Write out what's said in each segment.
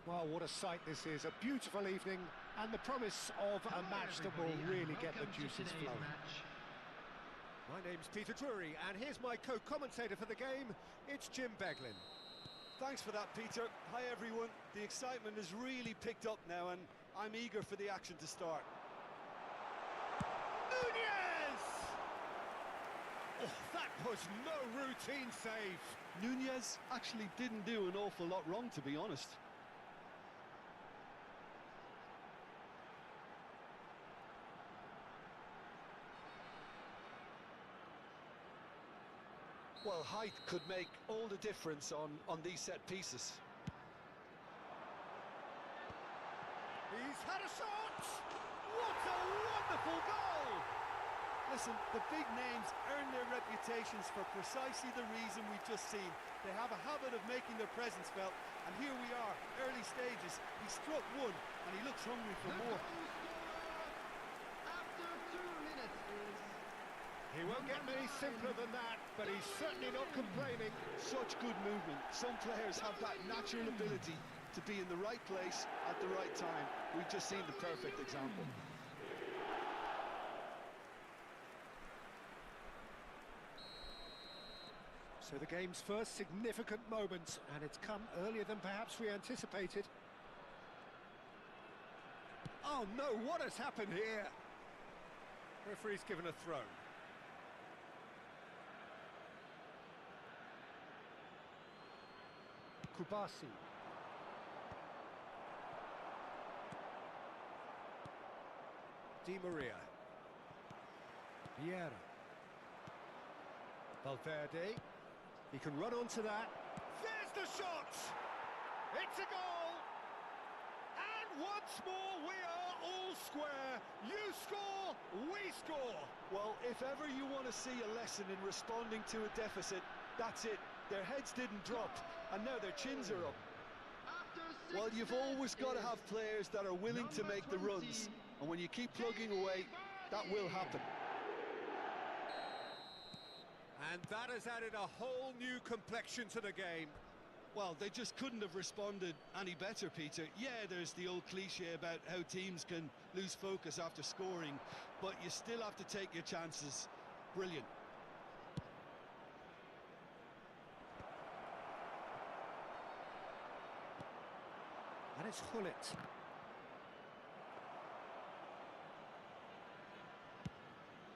Well, what a sight this is, a beautiful evening, and the promise of a match that will really get the juices flowing. My name's Peter Drury, and here's my co-commentator for the game, it's Jim Beglin. Thanks for that, Peter. Hi, everyone. The excitement has really picked up now, and I'm eager for the action to start. Nunez! Oh, that was no routine save. Nunez actually didn't do an awful lot wrong, to be honest. Well, height could make all the difference on these set pieces. He's had a shot! What a wonderful goal! Listen, the big names earn their reputations for precisely the reason we've just seen. They have a habit of making their presence felt, and here we are, early stages. He struck one, and he looks hungry for more. After 2 minutes is... He won't get many simpler than that, but he's certainly not complaining. Such good movement. Some players have that natural ability to be in the right place at the right time. We've just seen the perfect example. So the game's first significant moment, and it's come earlier than perhaps we anticipated. Oh no, what has happened here? Referee's given a throw. Kubasi. Di Maria. Vieira. Valverde. He can run onto that. There's the shot! It's a goal! And once more we are all square. You score, we score! Well, if ever you want to see a lesson in responding to a deficit, that's it. Their heads didn't drop, and now their chins are up. Well, you've always got to have players that are willing to make the runs, and when you keep plugging away, that will happen. And that has added a whole new complexion to the game. Well, they just couldn't have responded any better, Peter. Yeah, there's the old cliche about how teams can lose focus after scoring, but you still have to take your chances. Brilliant. And it's Hullet.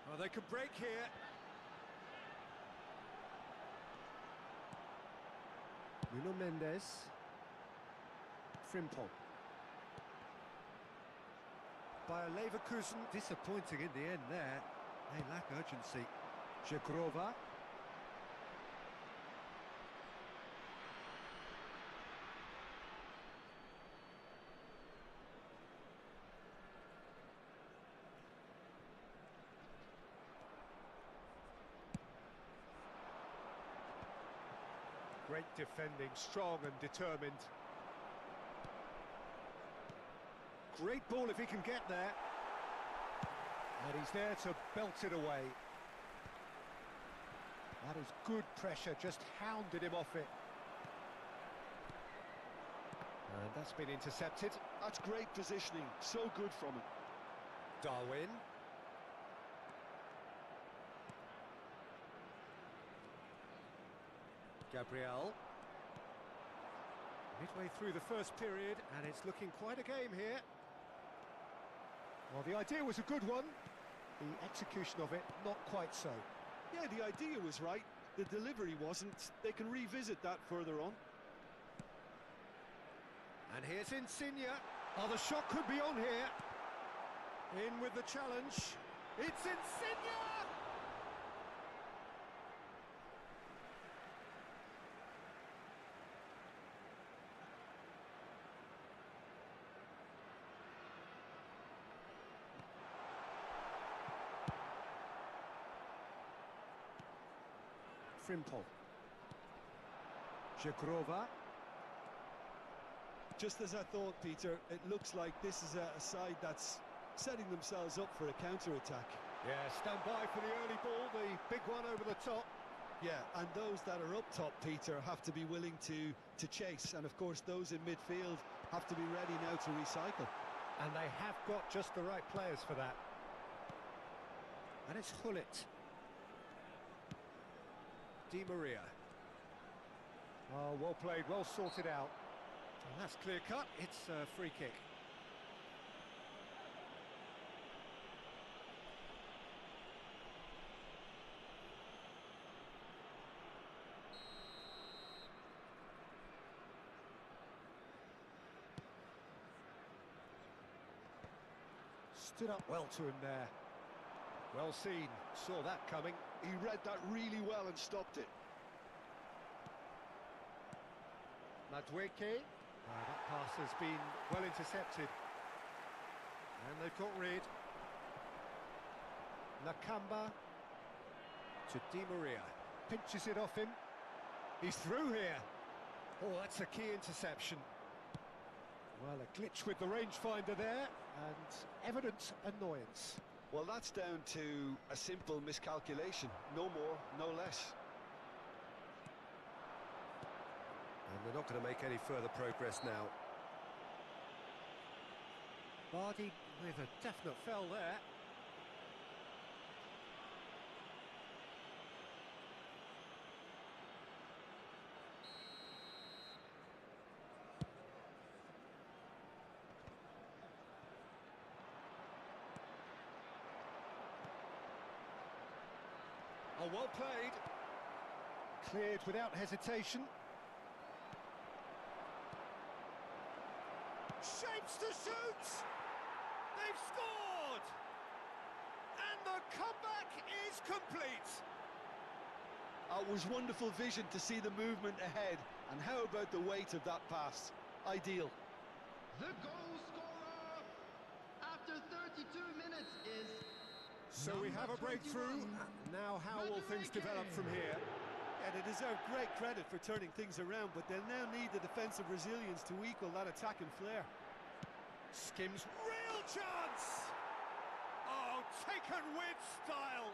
Oh, they could break here. Nuno Mendes. Frimpong. Bayer Leverkusen, disappointing in the end there. They lack urgency. Jagrova. Great defending, strong and determined. Great ball if he can get there. And he's there to belt it away. That is good pressure, just hounded him off it. And that's been intercepted. That's great positioning, so good from him. Darwin. Gabriel. Midway through the first period, and it's looking quite a game here. Well, the idea was a good one. The execution of it, not quite so. Yeah, the idea was right. The delivery wasn't. They can revisit that further on. And here's Insigne. Oh, the shot could be on here. In with the challenge. It's Insigne! Frimpong. Jagrova. Just as I thought, Peter, it looks like this is a side that's setting themselves up for a counter-attack. Yeah, stand by for the early ball, the big one over the top. Yeah, and those that are up top, Peter, have to be willing to chase. And of course, those in midfield have to be ready now to recycle. And they have got just the right players for that. And it's Hullet. Di Maria. Oh, well played, well sorted out. And that's clear cut, it's a free kick. Stood up well to him there. Well seen, saw that coming. He read that really well and stopped it. Madueke. That pass has been well intercepted. And they've got rid. Nakamba to Di Maria. Pinches it off him. He's through here. Oh, that's a key interception. Well, a glitch with the rangefinder there, and evident annoyance. Well, that's down to a simple miscalculation. No more, no less. And they're not going to make any further progress now. Vardy with a definite foul there. Oh, well played. Cleared without hesitation. Shapes to shoot! They've scored! And the comeback is complete. It was wonderful vision to see the movement ahead. And how about the weight of that pass? Ideal. The goal scorer after 32 minutes is So we have a breakthrough. Now how will things develop from here? And they deserve great credit for turning things around, but they'll now need the defensive resilience to equal that attacking flair. Skims, real chance! Oh, taken with style.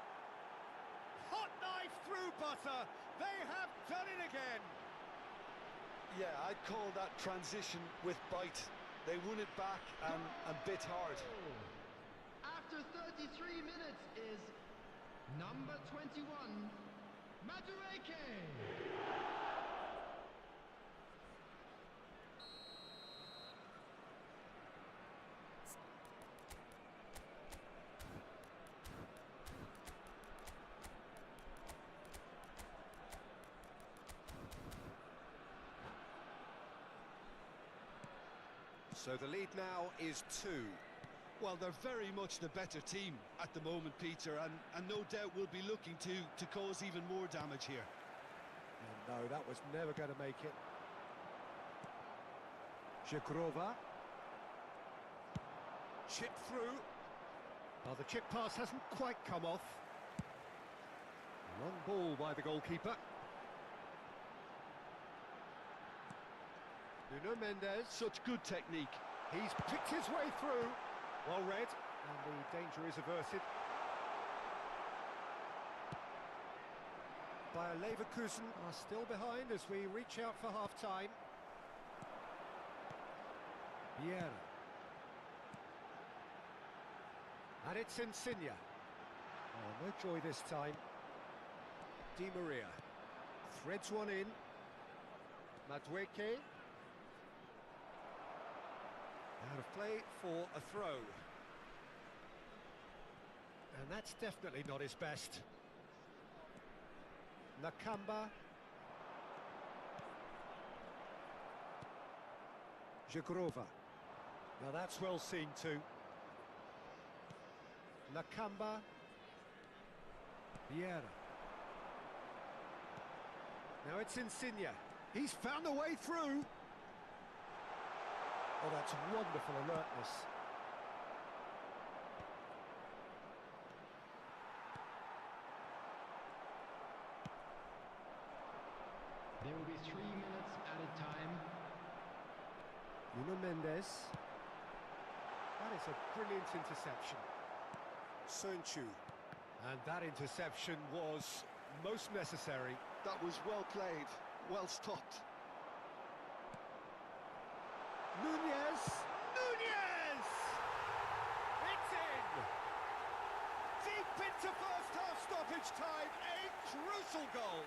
Hot knife through butter. They have done it again. Yeah, I'd call that transition with bite. They won it back and bit hard. after 33 minutes is number 21, Madueke. So the lead now is 2. Well, they're very much the better team at the moment, Peter, and no doubt will be looking to cause even more damage here. No, that was never going to make it. Jagrova. Chip through. Well, the chip pass hasn't quite come off. Long ball by the goalkeeper. Nuno Mendes. Such good technique. He's picked his way through. Well read, and the danger is averted. Bayer Leverkusen are still behind as we reach out for half-time. Vieira. And it's Insigne. Oh, no joy this time. Di Maria. Threads one in. Madueke. Out of play for a throw. And that's definitely not his best. Nakamba. Jagrova. Now that's well seen too. Nakamba. Vieira. Now it's Insigne. He's found a way through. Oh, that's wonderful alertness. There will be 3 minutes added time. Nuno Mendes. That is a brilliant interception. Sönchu. And that interception was most necessary. That was well played, well stopped. Nunez! Nunez! It's in! Deep into first half stoppage time, a crucial goal.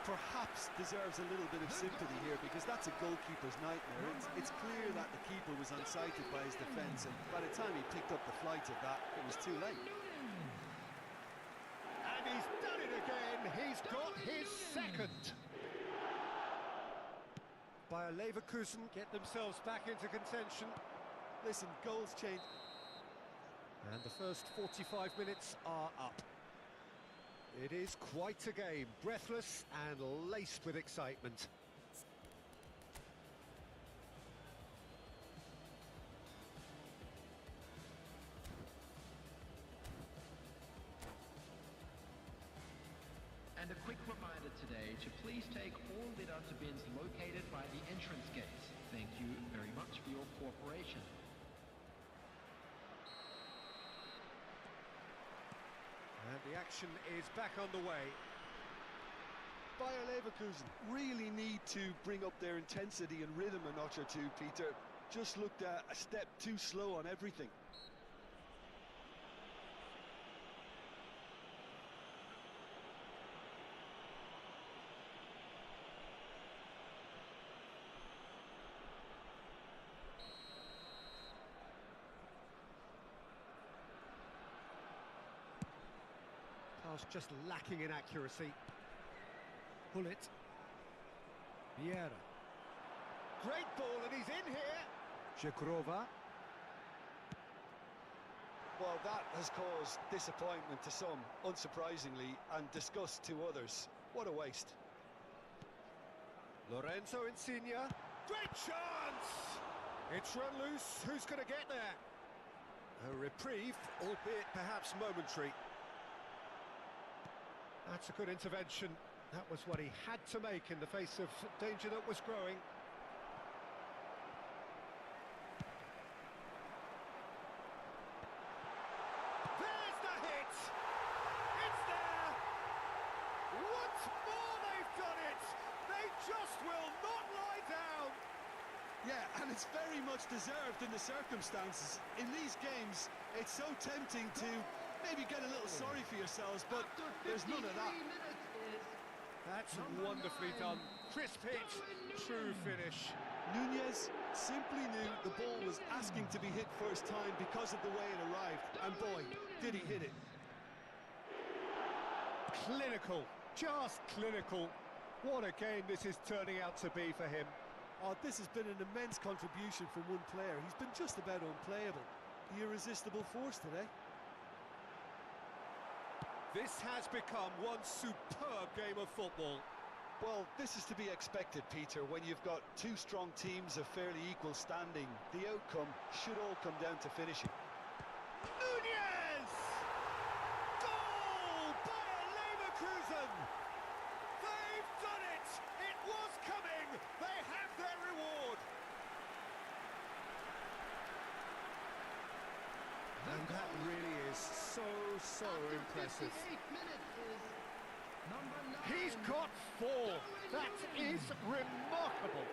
Perhaps deserves a little bit of sympathy here because that's a goalkeeper's nightmare. It's clear that the keeper was unsighted by his defence, and by the time he picked up the flight of that, it was too late. And he's done it again. He's got his second. Bayer Leverkusen get themselves back into contention. Listen, goals change. And the first 45 minutes are up. It is quite a game, breathless and laced with excitement. And a quick reminder today to please take all litter to bins located by the entrance gates. Thank you very much for your cooperation. And the action is back on the way. Bayer Leverkusen really need to bring up their intensity and rhythm a notch or two, Peter. Just looked a step too slow on everything. Pass just lacking in accuracy. Pull it. Vieira. Great ball, and he's in here. Żegrova. Well, that has caused disappointment to some, unsurprisingly, and disgust to others. What a waste. Lorenzo Insigne. Great chance! It's run loose. Who's going to get there? A reprieve, albeit perhaps momentary. That's a good intervention. That was what he had to make in the face of danger that was growing. There's the hit! It's there! Once more they've done it! They just will not lie down! Yeah, and it's very much deserved in the circumstances. In these games, it's so tempting to maybe get a little sorry for yourselves, but there's none of that. That's wonderfully done. Crisp hit, true finish. Nunez simply knew the ball was asking to be hit first time because of the way it arrived, and boy, did he hit it. Clinical, just clinical. What a game this is turning out to be for him. Oh, this has been an immense contribution from one player. He's been just about unplayable. The irresistible force today. This has become one superb game of football. Well, this is to be expected, Peter, when you've got two strong teams of fairly equal standing. The outcome should all come down to finishing. Nunez! Goal! Bayer Leverkusen! They've done it! It was coming! They have their reward! And that really is so impressive. He's got 4. That is remarkable.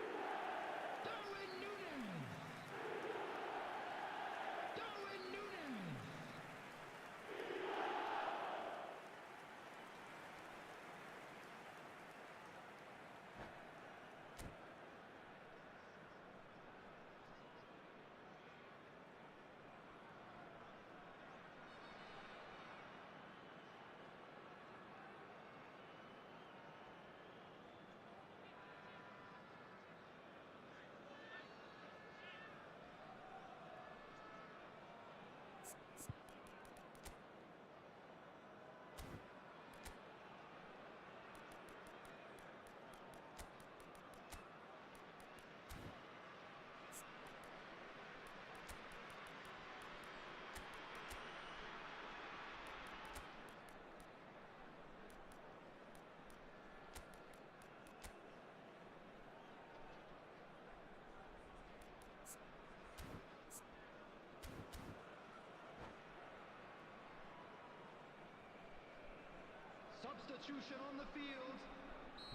Substitution on the field.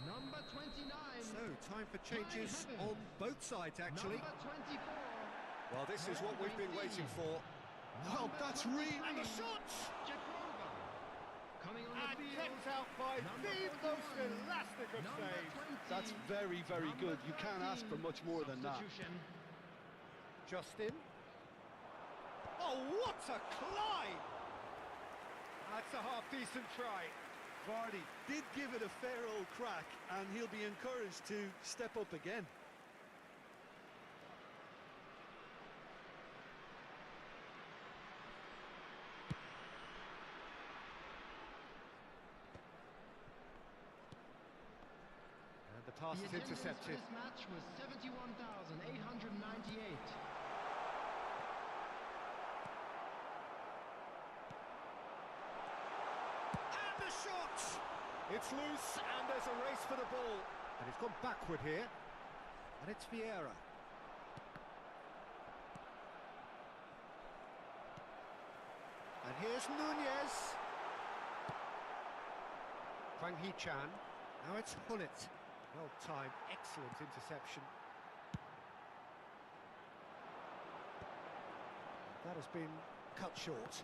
Number 29. So, time for changes on both sides, actually. Number 24. Well, this is what we've been waiting for. Oh, that's really... And the shots! Jagrova. Coming on And the field. kept out by Number the 41. most elastic of Number saves. 20. That's very, very Number good. You can't ask for 13. much more than that. Substitution. Justin. Oh, what a climb! That's a half-decent try. Vardy did give it a fair old crack, and he'll be encouraged to step up again. And the pass The is attendance for intercepted. this match was 71,898. And the shot! It's loose, and there's a race for the ball. And it's gone backward here. And it's Vieira. And here's Nunez. Hwang Hee-chan. Now it's Hullet. Well timed, excellent interception. That has been cut short.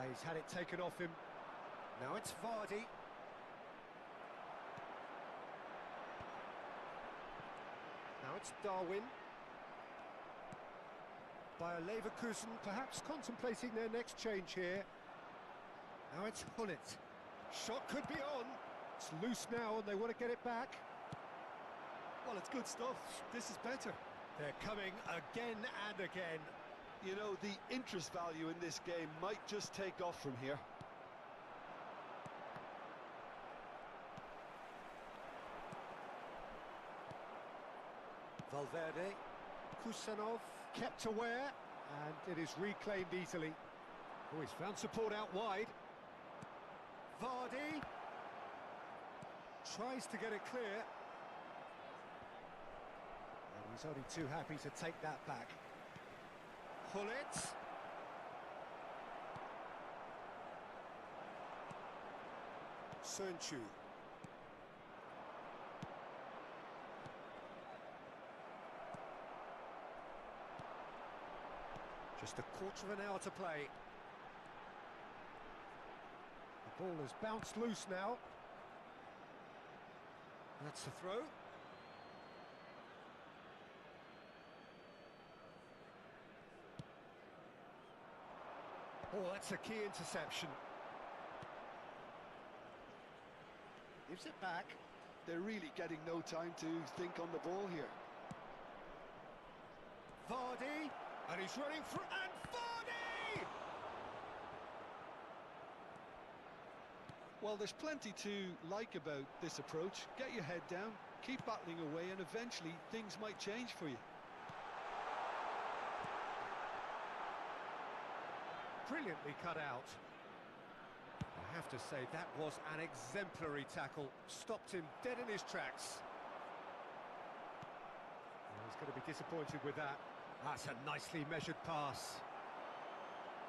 He's had it taken off him. Now it's Vardy. Now it's Darwin. Bayer Leverkusen perhaps contemplating their next change here. Now it's Hullet. Shot could be on. It's loose now and they want to get it back. Well, it's good stuff. This is better. They're coming again and again. You know, the interest value in this game might just take off from here. Valverde, Kusanov, kept aware, and it is reclaimed easily. Oh, he's found support out wide. Vardy tries to get it clear. And he's only too happy to take that back. Hullet. Sönchu. Just a quarter of an hour to play. The ball has bounced loose now. That's the throw. Oh, that's a key interception. Gives it back. They're really getting no time to think on the ball here. Vardy, and he's running through, and Vardy! Well, there's plenty to like about this approach. Get your head down, keep battling away, and eventually things might change for you. Brilliantly cut out. I have to say, that was an exemplary tackle. Stopped him dead in his tracks. Well, he's going to be disappointed with that. That's a nicely measured pass.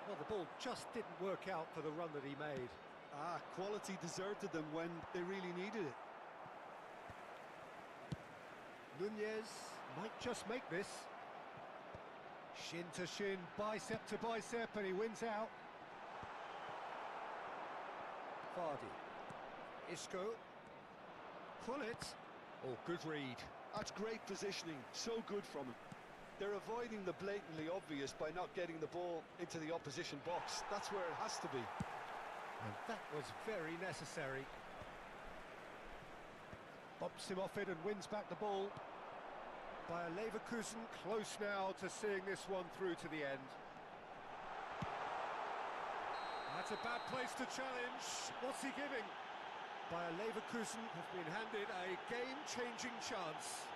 Well, the ball just didn't work out for the run that he made. Quality deserted them when they really needed it. Nunez might just make this. Shin to shin, bicep to bicep, and he wins out. Vardy. Isco. Hullet. Oh, good read. That's great positioning, so good from him. They're avoiding the blatantly obvious by not getting the ball into the opposition box. That's where it has to be. And that was very necessary. Bumps him off it and wins back the ball. Bayer Leverkusen close now to seeing this one through to the end. That's a bad place to challenge. What's he giving? Bayer Leverkusen have been handed a game-changing chance.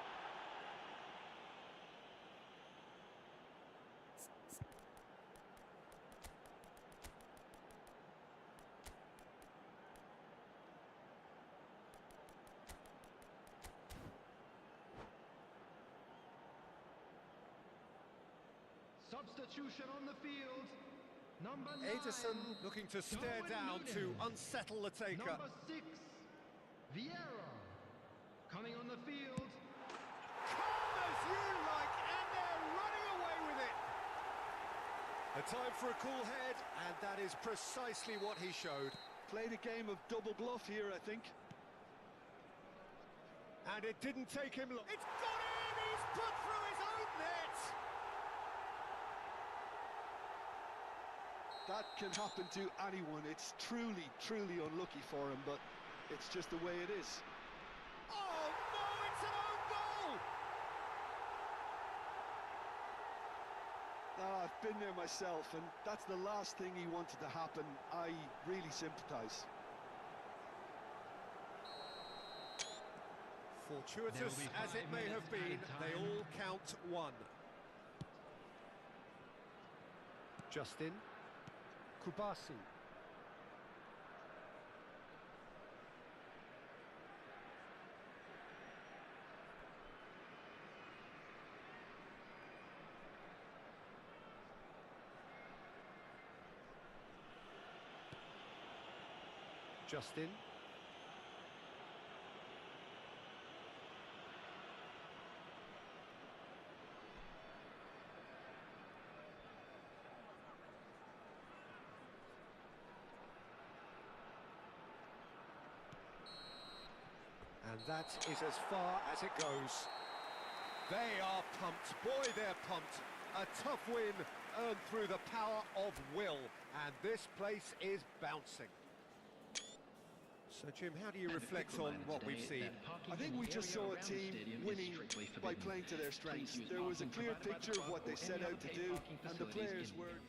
substitution on the field. Number 9. Edison looking to stare down to unsettle the taker. Number 6, Vieira. Coming on the field. Calm as you like, and they're running away with it. A time for a cool head, and that is precisely what he showed. Played a game of double bluff here, I think. And it didn't take him long. It's got in! He's put through his own net! That can happen to anyone. It's truly, truly unlucky for him, but it's just the way it is. Oh no, it's an own goal! I've been there myself, and that's the last thing he wanted to happen. I really sympathise. Fortuitous as it may have been, they all count one. Justin. Kubasi. Justin. And that is as far as it goes. They are pumped. Boy, they're pumped. A tough win earned through the power of will. And this place is bouncing. So, Jim, how do you reflect on what we've seen? I think we just saw a team winning by playing to their strengths. There was a clear picture of what they set out to do, and the players were...